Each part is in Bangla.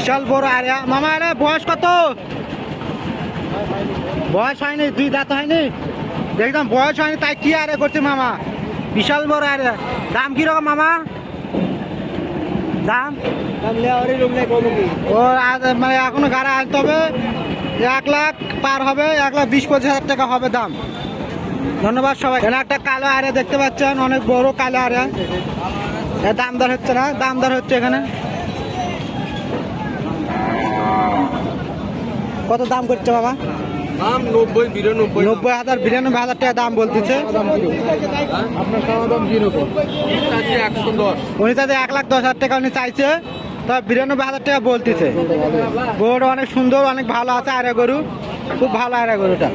বিশাল বড় আরে মামা, আরে বয়স কত? বয়স হয়নি, 2 দাঁত হয়নি, দেখলাম বয়স হয়নি তাই কি আরে করছে মামা। বিশাল বড় আরে, দাম কিরকম মামা? দাম ও মানে এখনো গাড়া আনতে হবে, 1 লাখ পার হবে, 1,20-25,000 টাকা হবে দাম। ধন্যবাদ সবাই। এখানে একটা কালো আরে দেখতে পাচ্ছেন, অনেক বড় কালো আরে। দাম দর হচ্ছে না, দাম দর হচ্ছে এখানে। কত দাম করছে বাবা? দাম 90,000 92,000 টাকা দাম বলতেছে। উনি চাইছে 1,10,000 টাকা উনি চাইছে, তবে 92,000 টাকা বলতেছে। গরুটা অনেক সুন্দর, অনেক ভালো আছে আরে গরু, খুব ভালো আরে গরুটা।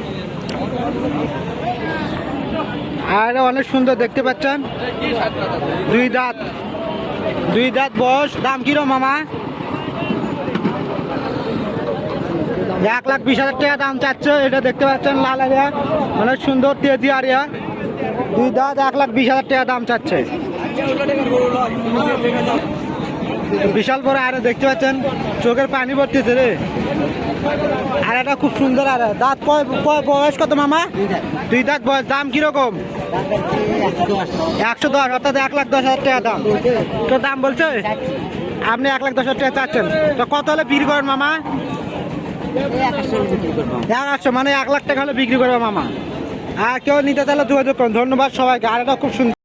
আর অনেক সুন্দর দেখতে পাচ্ছেন, 2 দাঁত বয়স। দাম কিরম মামা? 1,20,000 টাকা দাম চাচ্ছে। এটা দেখতে পাচ্ছেন লাল আরিয়া, অনেক সুন্দর তেজি আরিয়া, 2 দাঁত, 1,20,000 টাকা দাম চাচ্ছে। বিশাল বড় আরে দেখতে পাচ্ছেন, চোখের পানি পড়তেছে রে। আর এটা খুব সুন্দর আরে। দাঁত বয়স কত মামা? 2 দাঁত বয়স। দাম কিরকম? 110, অর্থাৎ 1,10,000 টাকা দাম। তো দাম বলছে আপনি 1,10,000 টাকা চাচ্ছেন, তো কত হলে বিক্রি করেন মামা? 1,800, মানে 1 লাখ টাকা হলে বিক্রি করবে মামা। আর কেউ নিতে চাইলে যোগাযোগ করুন। ধন্যবাদ সবাইকে। আর এটা খুব সুন্দর।